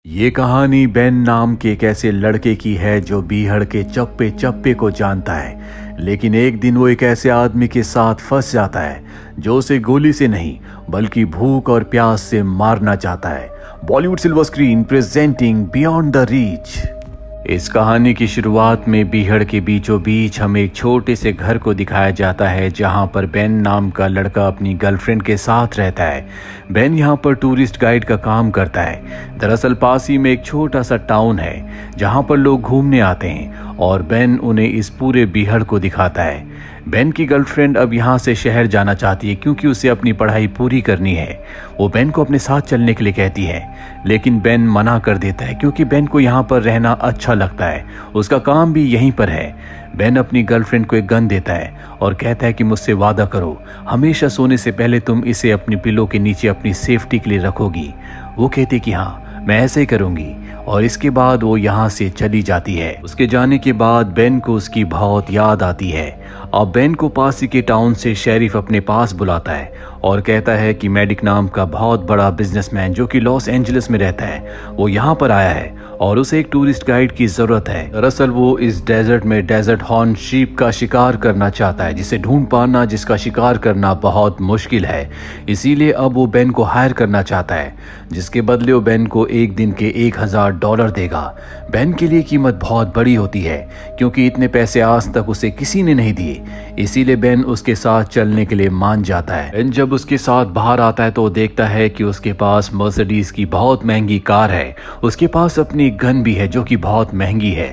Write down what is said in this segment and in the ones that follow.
ये कहानी बेन नाम के एक ऐसे लड़के की है जो बीहड़ के चप्पे चप्पे को जानता है। लेकिन एक दिन वो एक ऐसे आदमी के साथ फंस जाता है जो उसे गोली से नहीं बल्कि भूख और प्यास से मारना चाहता है। Bollywood silver screen presenting beyond the reach. इस कहानी की शुरुआत में बीहड़ के बीचों बीच हमें एक छोटे से घर को दिखाया जाता है जहां पर बेन नाम का लड़का अपनी गर्लफ्रेंड के साथ रहता है। बेन यहां पर टूरिस्ट गाइड का काम करता है। दरअसल पास ही में एक छोटा सा टाउन है जहां पर लोग घूमने आते हैं और बेन उन्हें इस पूरे बीहड़ को दिखाता है। बेन की गर्लफ्रेंड अब यहाँ से शहर जाना चाहती है क्योंकि उसे अपनी पढ़ाई पूरी करनी है। वो बेन को अपने साथ चलने के लिए कहती है लेकिन बेन मना कर देता है क्योंकि बेन को यहाँ पर रहना अच्छा लगता है। उसका काम भी यहीं पर है। बेन अपनी गर्लफ्रेंड को एक गन देता है और कहता है कि मुझसे वादा करो, हमेशा सोने से पहले तुम इसे अपनी पिलो के नीचे अपनी सेफ्टी के लिए रखोगी। वो कहती कि हाँ मैं ऐसे ही करूँगी और इसके बाद वो यहाँ से चली जाती है। उसके जाने के बाद बेन को उसकी बहुत याद आती है। अब बेन को पास ही के टाउन से शेरिफ अपने पास बुलाता है और कहता है कि मैडिक नाम का बहुत बड़ा बिजनेसमैन जो कि लॉस एंजलिस में रहता है वो यहाँ पर आया है और उसे एक टूरिस्ट गाइड की जरूरत है। दरअसल वो इस डेजर्ट में डेजर्ट हॉर्न शीप का शिकार करना चाहता है जिसे ढूंढ पाना जिसका शिकार करना बहुत मुश्किल है। इसीलिए अब वो बेन को हायर करना चाहता है जिसके बदले वो बेन को एक दिन के $1000 देगा। बेन के लिए कीमत बहुत बड़ी होती है क्योंकि इतने पैसे आज तक उसे किसी ने नहीं दिए। इसीलिए बेन उसके साथ चलने के लिए मान जाता है। बेन जब उसके साथ बाहर आता है तो देखता है कि उसके पास मर्सिडीज की बहुत महंगी कार है। उसके पास अपनी गन भी है जो कि बहुत महंगी है।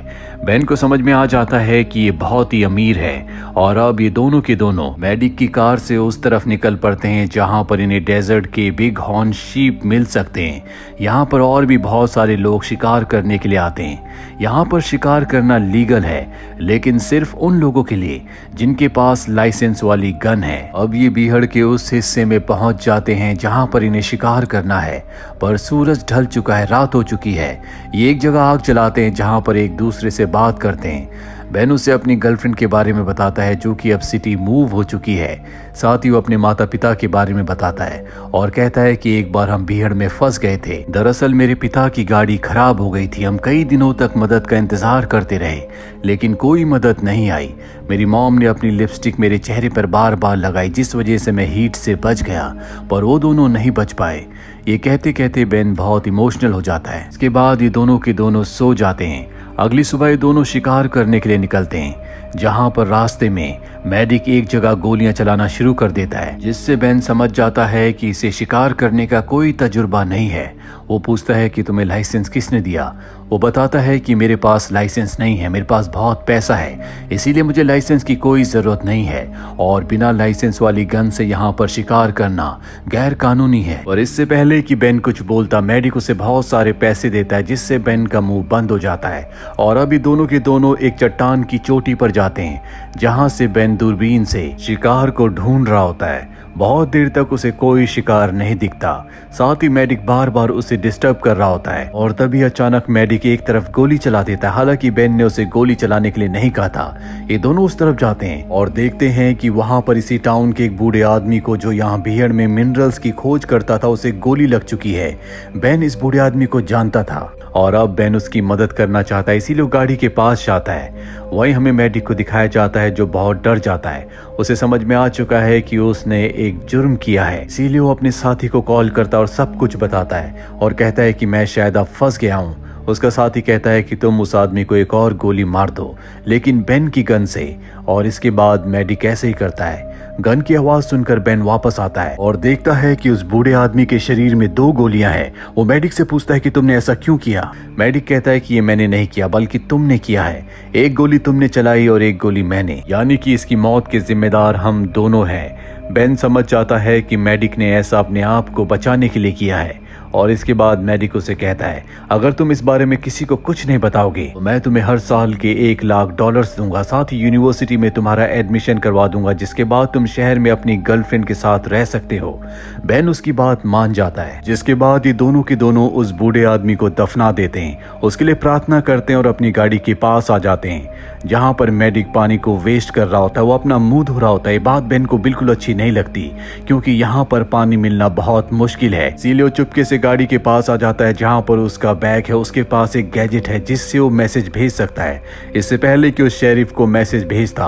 बेन को समझ में आ जाता है कि ये बहुत ही अमीर है और अब ये दोनों के दोनों मैडिक की कार से उस तरफ निकल पड़ते हैं जहां पर इन्हें डेजर्ट के बिग हॉर्न शीप मिल सकते हैं। यहाँ पर और भी बहुत सारे लोग शिकार करने के लिए आते हैं। यहाँ पर शिकार करना लीगल है लेकिन सिर्फ उन लोगों के लिए जिनके पास लाइसेंस वाली गन है। अब ये बीहड़ के उस हिस्से में पहुंच जाते हैं जहां पर इन्हें शिकार करना है पर सूरज ढल चुका है, रात हो चुकी है। ये एक जगह आग जलाते हैं जहां पर एक दूसरे से बात करते हैं। बेन उसे अपनी गर्लफ्रेंड के बारे में बताता है जो कि अब सिटी मूव हो चुकी है। साथ ही वो अपने माता पिता के बारे में बताता है और कहता है कि एक बार हम बीहड़ में फंस गए थे। दरअसल मेरे पिता की गाड़ी खराब हो गई थी। हम कई दिनों तक मदद का इंतजार करते रहे लेकिन कोई मदद नहीं आई। मेरी मॉम ने अपनी लिपस्टिक मेरे चेहरे पर बार बार लगाई जिस वजह से मैं हीट से बच गया पर वो दोनों नहीं बच पाए। ये कहते कहते बेन बहुत इमोशनल हो जाता है। इसके बाद ये दोनों के दोनों सो जाते हैं। अगली सुबह ये दोनों शिकार करने के लिए निकलते हैं जहां पर रास्ते में मैडिक एक जगह गोलियां चलाना शुरू कर देता है जिससे बेन समझ जाता है कि इसे शिकार करने का कोई तजुर्बा नहीं है। वो पूछता है कि तुम्हें लाइसेंस किसने दिया। वो बताता है कि मेरे पास लाइसेंस नहीं है, मेरे पास बहुत पैसा है इसीलिए मुझे लाइसेंस की कोई ज़रूरत नहीं है और बिना लाइसेंस वाली गन से यहाँ पर शिकार करना गैर कानूनी है। और इससे पहले कि बेन कुछ बोलता मैडिक उसे बहुत सारे पैसे देता है जिससे बेन का मुंह बंद हो जाता है। और अभी दोनों के दोनों एक चट्टान की चोटी पर जाते हैं जहाँ से बेन दूरबीन से शिकार को ढूंढ रहा होता है। बहुत देर तक उसे कोई शिकार नहीं दिखता। साथ ही मैडिक बार बार उसे डिस्टर्ब कर रहा होता है और तभी अचानक मैडिक एक तरफ गोली चला देता है। हालांकि बेन ने उसे गोली चलाने के लिए नहीं कहा था। ये दोनों उस तरफ जाते हैं और देखते हैं कि वहां पर इसी टाउन के एक बूढ़े आदमी को जो यहाँ बीहड़ में मिनरल्स की खोज करता था उसे गोली लग चुकी है। बेन इस बूढ़े आदमी को जानता था और अब बेन उसकी मदद करना चाहता है इसीलिए वो गाड़ी के पास जाता है। वहीं हमें मैडिक को दिखाया जाता है जो बहुत डर जाता है। उसे समझ में आ चुका है कि उसने एक जुर्म किया है इसीलिए वो अपने साथी को कॉल करता है और सब कुछ बताता है और कहता है कि मैं शायद अब फंस गया हूँ। उसका साथी कहता है कि तुम उस आदमी को एक और गोली मार दो लेकिन बेन की गन से। और इसके बाद मैडिक ऐसे ही करता है। गन की आवाज सुनकर बेन वापस आता है और देखता है कि उस बूढ़े आदमी के शरीर में 2 गोलियां हैं। वो मैडिक से पूछता है कि तुमने ऐसा क्यों किया। मैडिक कहता है कि ये मैंने नहीं किया बल्कि तुमने किया है। एक गोली तुमने चलाई और एक गोली मैंने, यानी कि इसकी मौत के जिम्मेदार हम दोनों हैं। बेन समझ जाता है कि मैडिक ने ऐसा अपने आप को बचाने के लिए किया है और इसके बाद मैडिक उसे कहता है अगर तुम इस बारे में किसी को कुछ नहीं बताओगे तो मैं तुम्हें हर साल के $1,00,000 दूंगा। साथ ही यूनिवर्सिटी में तुम्हारा एडमिशन करवा दूंगा जिसके बाद तुम शहर में अपनी गर्लफ्रेंड के साथ रह सकते हो। बेन उसकी बात मान जाता है जिसके बाद ये दोनों के दोनों उस बूढ़े आदमी को दफना देते हैं, उसके लिए प्रार्थना करते हैं और अपनी गाड़ी के पास आ जाते हैं जहाँ पर मैडिक पानी को वेस्ट कर रहा होता है। वो अपना मुंह धो रहा होता है। ये बात बेन को बिल्कुल अच्छी नहीं लगती क्योंकि यहाँ पर पानी मिलना बहुत मुश्किल है। इसीलिए वो चुपके से से गाड़ी के पास आ जाता है जहां पर उसका बैग है। उसके पास एक गैजेट है जिससे वो मैसेज भेज सकता है। इससे पहले कि उस शेरिफ को मैसेज भेजता,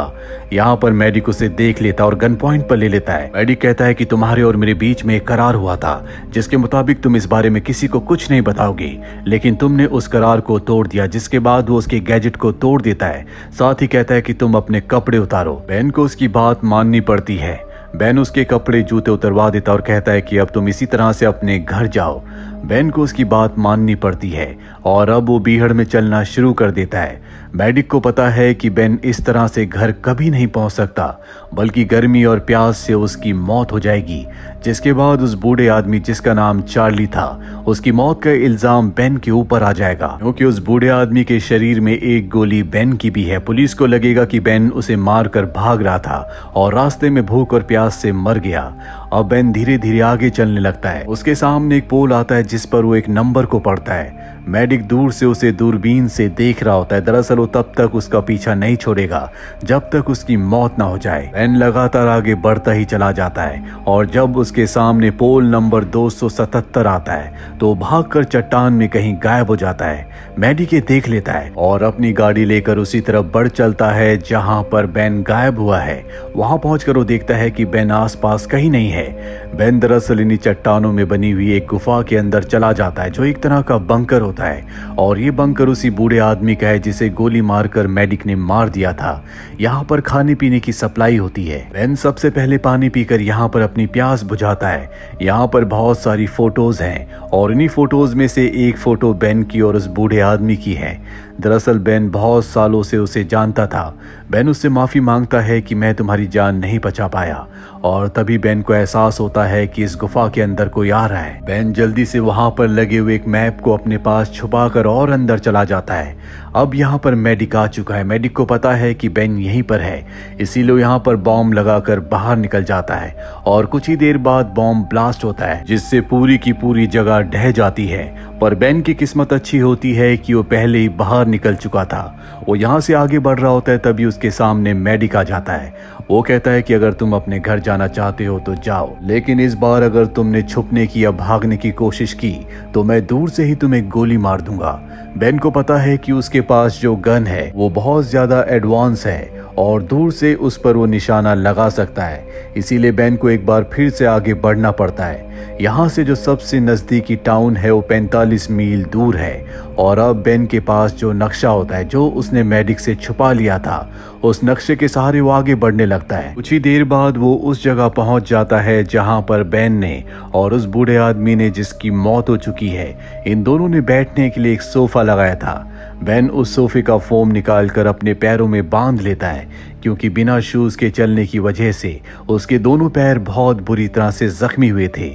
यहाँ पर मेडिक उसे देख लेता और गन पॉइंट पर ले लेता है। मेडिक कहता है कि तुम्हारे और मेरे बीच में एक करार हुआ था जिसके मुताबिक तुम इस बारे में किसी को कुछ नहीं बताओगे, लेकिन तुमने उस करार को तोड़ दिया। जिसके बाद वो उसके गैजेट को तोड़ देता है। साथ ही कहता है कि तुम अपने कपड़े उतारो। बेन को उसकी बात माननी पड़ती है। बेन उसके कपड़े जूते उतरवा देता और कहता है कि अब तुम इसी तरह से अपने घर जाओ। बेन को उसकी बात माननी पड़ती है और अब वो बीहड़ में चलना शुरू कर देता है। मेडिक को पता है कि बेन इस तरह से घर कभी नहीं पहुंच सकता, बल्कि गर्मी और प्यास से उसकी मौत हो जाएगी। जिसके बाद उस बूढ़े आदमी जिसका नाम चार्ली था, उसकी मौत का इल्जाम बेन के ऊपर आ जाएगा, क्योंकि उस बूढ़े आदमी के शरीर में एक गोली बेन की भी है। पुलिस को लगेगा कि बेन उसे मारकर भाग रहा था और रास्ते में भूख और प्यास से मर गया। अब बेन धीरे धीरे आगे चलने लगता है। उसके सामने एक पोल आता है जिस पर वो एक नंबर को पढ़ता है। मेडिक दूर से उसे दूरबीन से देख रहा होता है। दरअसल वो तब तक उसका पीछा नहीं छोड़ेगा जब तक उसकी मौत ना हो जाए। बेन लगातार आगे बढ़ता ही चला जाता है और जब उसके सामने पोल नंबर 277 आता है तो भागकर चट्टान में कहीं गायब हो जाता है। मेडिक ये देख लेता है और अपनी गाड़ी लेकर उसी तरफ बढ़ चलता है जहां पर बेन गायब हुआ है। वहां पहुंचकर वो देखता है कि बेन आसपास कहीं नहीं है। बेन दरअसल इन्हीं चट्टानों में बनी हुई एक गुफा के अंदर चला जाता है जो एक तरह का बंकर होता है और ये बंकर उसी बूढ़े आदमी का है जिसे गोली मारकर मेडिक ने मार दिया था। यहाँ पर खाने पीने की सप्लाई होती है। बेन सबसे पहले पानी पीकर यहाँ पर अपनी प्यास बुझाता है। यहाँ पर बहुत सारी फोटोज हैं और इन्हीं फोटोज में से एक फोटो बेन की और उस बूढ़े आदमी की है। दरअसल बेन बहुत सालों से उसे जानता था। बेन उससे माफी मांगता है कि मैं तुम्हारी जान नहीं बचा पाया और तभी बेन को एहसास होता है कि इस गुफा के अंदर कोई आ रहा है। बेन जल्दी से वहां पर लगे हुए एक मैप को अपने पास छुपाकर और अंदर चला जाता है। अब यहाँ पर मेडिक आ चुका है। मेडिक को पता है कि बेन यहीं पर है, इसीलिए यहाँ पर बॉम्ब लगाकर बाहर निकल जाता है और कुछ ही देर बाद बॉम्ब ब्लास्ट होता है जिससे पूरी की पूरी जगह ढह जाती है। पर बेन की किस्मत अच्छी होती है कि वो पहले ही बाहर निकल चुका था। वो यहाँ से आगे बढ़ रहा होता है तभी उसके सामने मेडिक आ जाता है। वो कहता है कि अगर तुम अपने घर जाना चाहते हो तो जाओ, लेकिन इस बार अगर तुमने छुपने की या भागने की कोशिश की तो मैं दूर से ही तुम्हें गोली मार दूंगा। बेन को पता है कि उसके पास जो गन है वो बहुत ज्यादा एडवांस है और दूर से उस पर वो निशाना लगा सकता है, इसीलिए बेन को एक बार फिर से आगे बढ़ना पड़ता है। यहाँ से जो सबसे नज़दीकी टाउन है वो 45 मील दूर है और अब बेन के पास जो नक्शा होता है जो उसने मेडिक से छुपा लिया था, उस नक्शे के सहारे वो आगे बढ़ने लगता है। कुछ ही देर बाद वो उस जगह पहुंच जाता है जहां पर बेन ने और उस बूढ़े आदमी ने जिसकी मौत हो चुकी है, इन दोनों ने बैठने के लिए एक सोफा लगाया था। बेन उस सोफे का फोम निकालकर अपने पैरों में बांध लेता है क्योंकि बिना शूज के चलने की वजह से उसके दोनों पैर बहुत बुरी तरह से जख्मी हुए थे।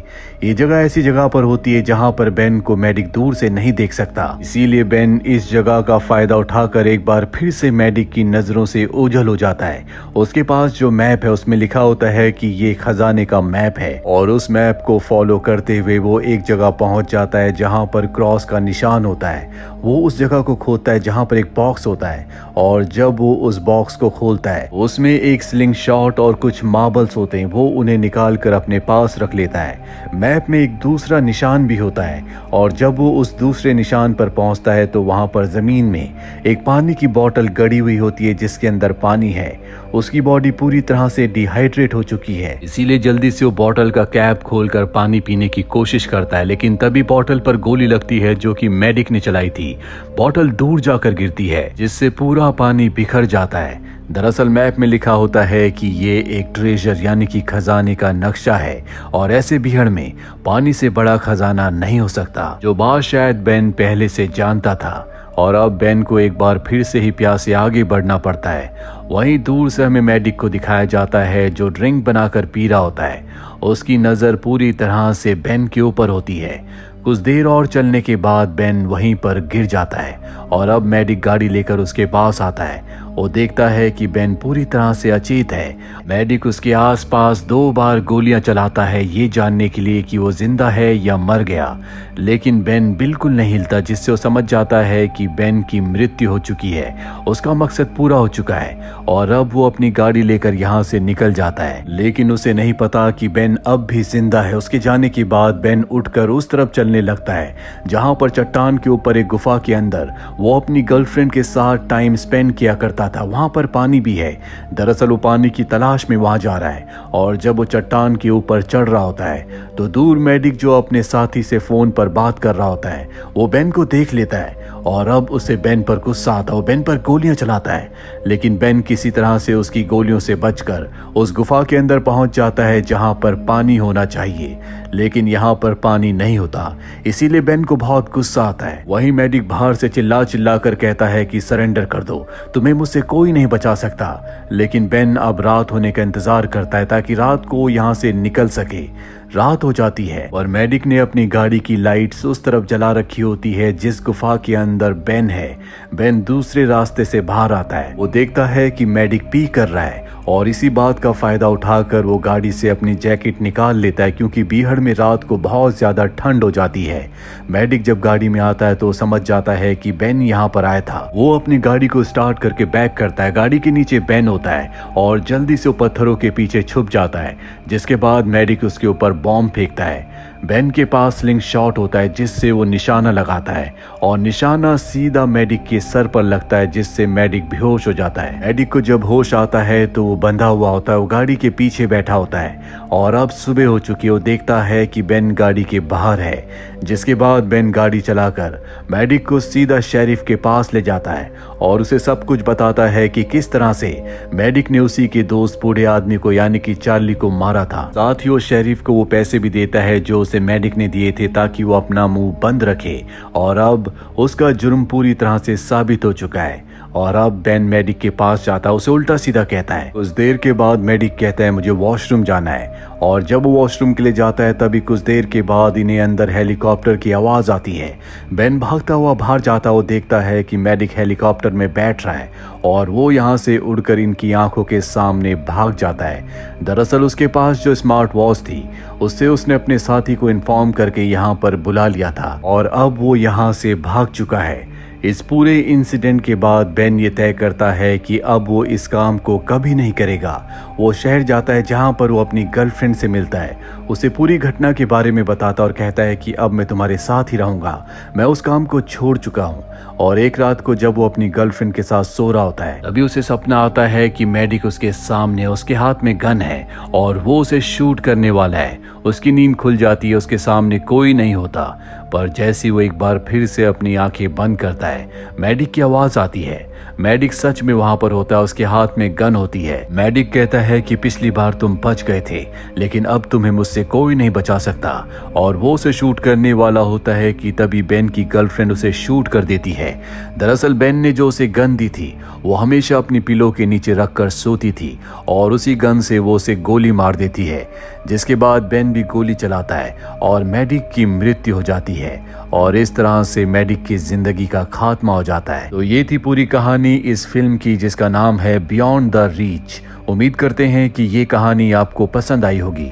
ये जगह ऐसी जगह पर होती है जहां पर बेन को मेडिक दूर से नहीं देख सकता, इसीलिए बेन इस जगह का फायदा उठाकर एक बार फिर से मेडिक की नजरों से ओझल हो जाता है। उसके पास जो मैप है उसमें लिखा होता है कि ये खजाने का मैप है और उस मैप को फॉलो करते हुए वो एक जगह पहुंच जाता है जहां पर क्रॉस का निशान होता है। वो उस जगह को खोदता है जहां पर एक बॉक्स होता है और जब वो उस बॉक्स को खोलता है उसमें एक स्लिंग शॉट और कुछ मार्बल्स होते हैं। वो उन्हें निकाल कर अपने पास रख लेता है। मैप में एक दूसरा निशान भी होता है और जब वो उस दूसरे निशान पर पहुंचता है तो वहां पर जमीन में एक पानी की बोतल गड़ी हुई होती है जिसके अंदर पानी है। उसकी बॉडी पूरी तरह से डिहाइड्रेट हो चुकी है, इसीलिए जल्दी से वो बोतल का कैप खोलकर पानी पीने की कोशिश करता है, लेकिन तभी बोतल पर गोली लगती है जो कि मेडिक ने चलाई थी। बोतल दूर जाकर गिरती है जिससे पूरा पानी बिखर जाता है। दरअसल मैप में लिखा होता है कि ये एक ट्रेजर यानी कि खजाने का नक्शा है और ऐसे बीहड़ में पानी से बड़ा खजाना नहीं हो सकता, जो बात शायद बेन पहले से जानता था। और अब बेन को एक बार फिर से ही प्यासे आगे बढ़ना पड़ता है। वहीं दूर से हमें मेडिक को दिखाया जाता है जो ड्रिंक बनाकर पी रहा होता है। उसकी नज़र पूरी तरह से बेन के ऊपर होती है। कुछ देर और चलने के बाद बेन वहीं पर गिर जाता है और अब मेडिक गाड़ी लेकर उसके पास आता है। वो देखता है कि बेन पूरी तरह से अचेत है। मेडिक उसके आसपास 2 बार गोलियां चलाता है ये जानने के लिए कि वो जिंदा है या मर गया, लेकिन बेन बिल्कुल नहीं हिलता, जिससे वो समझ जाता है कि बेन की मृत्यु हो चुकी है, उसका मकसद पूरा हो चुका है और अब वो अपनी गाड़ी लेकर यहाँ से निकल जाता है। लेकिन उसे नहीं पता कि बेन अब भी जिंदा है। उसके जाने के बाद बेन उठकर उस तरफ चलने चलने लगता है, जहां पर चट्टान के ऊपर एक गुफा के अंदर वो अपनी गर्लफ्रेंड के साथ टाइम स्पेंड किया करता था। वहां पर पानी भी है। दरअसल वो पानी की तलाश में वहां जा रहा है और जब वो चट्टान के ऊपर चढ़ रहा होता है तो दूर मेडिक जो अपने साथी से फोन पर बात कर रहा होता है वो बेन को देख लेता है और अब उसे बेन पर गुस्सा आता है। वो बेन पर गोलियां चलाता है, लेकिन बेन किसी तरह से उसकी गोलियों से बचकर उस गुफा के अंदर पहुंच जाता है जहां पर पानी होना चाहिए, लेकिन यहाँ पर पानी नहीं होता। इसीलिए बेन को बहुत गुस्सा आता है। वहीं मेडिक बाहर से चिल्ला चिल्ला कर कहता है कि सरेंडर कर दो, तुम्हें मुझसे कोई नहीं बचा सकता। लेकिन बेन अब रात होने का इंतजार करता है ताकि रात को यहाँ से निकल सके। रात हो जाती है और मेडिक ने अपनी गाड़ी की लाइट्स उस तरफ जला रखी होती है जिस गुफा के अंदर बेन है। बेन दूसरे रास्ते से बाहर आता है। वो देखता है कि मेडिक पी कर रहा है और इसी बात का फायदा उठाकर वो गाड़ी से अपनी जैकेट निकाल लेता है, क्योंकि बीहड़ में रात को बहुत ज्यादा ठंड हो जाती है। मेडिक जब गाड़ी में आता है तो समझ जाता है कि बेन यहाँ पर आया था। वो अपनी गाड़ी को स्टार्ट करके बैक करता है। गाड़ी के नीचे बेन होता है और जल्दी से वो पत्थरों के पीछे छुप जाता है, जिसके बाद मेडिक उसके ऊपर बॉम्ब फेंकता है। बेन के पास स्लिंग शॉट होता है जिससे वो निशाना लगाता है और निशाना सीधा मेडिक के सर पर लगता है, जिससे मेडिक बेहोश हो जाता है। मेडिक को जब होश आता है तो वो बंधा हुआ होता है, वो गाड़ी के पीछे बैठा होता है और अब सुबह हो चुकी है। वो देखता है कि बेन गाड़ी के बाहर है, जिसके बाद बेन गाड़ी चलाकर मेडिक को सीधा शेरिफ के पास ले जाता है और उसे सब कुछ बताता है कि किस तरह से मेडिक ने उसी के दोस्त बूढ़े आदमी को यानी कि चार्ली को मारा था। साथ ही वो शेरिफ को वो पैसे भी देता है जो उसे मेडिक ने दिए थे ताकि वो अपना मुंह बंद रखे, और अब उसका जुर्म पूरी तरह से साबित हो चुका है। और अब बेन मेडिक के पास जाता है, उसे उल्टा सीधा कहता है। कुछ देर के बाद मेडिक कहता है मुझे वॉशरूम जाना है, और जब वो वॉशरूम के लिए जाता है तभी कुछ देर के बाद इन्हें अंदर हेलीकॉप्टर की आवाज आती है। बेन भागता हुआ बाहर जाता है। वो देखता है कि मेडिक हेलीकॉप्टर में बैठ रहा है और वो यहाँ से उड़कर इनकी आंखों के सामने भाग जाता है। दरअसल उसके पास जो स्मार्ट वॉच थी उससे उसने अपने साथी को इन्फॉर्म करके यहाँ पर बुला लिया था और अब वो यहाँ से भाग चुका है। इस पूरे इंसिडेंट के बाद बेन ये तय करता है कि अब वो इस काम को कभी नहीं करेगा। वो शहर जाता है जहां पर वो अपनी गर्लफ्रेंड से मिलता है, उसे पूरी घटना के बारे में बताता और कहता है कि अब मैं तुम्हारे साथ ही रहूंगा, मैं उस काम को छोड़ चुका हूँ। और एक रात को जब वो अपनी गर्लफ्रेंड के साथ सो रहा होता है तभी उसे सपना आता है कि मेडिक उसके सामने, उसके हाथ में गन है और वो उसे शूट करने वाला है। उसकी नींद खुल जाती है, उसके सामने कोई नहीं होता, पर जैसे वो एक बार फिर से अपनी आंखें बंद करता है मेडिक की आवाज आती है। मेडिक सच में वहां पर होता है, उसके हाथ में गन होती है। मेडिक कहता है कि पिछली बार तुम बच गए थे लेकिन अब तुम्हें मुझसे कोई नहीं बचा सकता, और वो उसे शूट करने वाला होता है कि तभी बेन की गर्लफ्रेंड उसे शूट कर देती है। दरअसल बेन ने जो उसे गन दी थी वो हमेशा अपनी पिलो के नीचे रखकर सोती थी और उसी गन से वो उसे गोली मार देती है, जिसके बाद बेन भी गोली चलाता है और मेडिक की मृत्यु हो जाती है और इस तरह से मेडिक की जिंदगी का खात्मा हो जाता है। तो ये थी पूरी कहानी इस फिल्म की जिसका नाम है बियॉन्ड द रीच। उम्मीद करते हैं कि ये कहानी आपको पसंद आई होगी।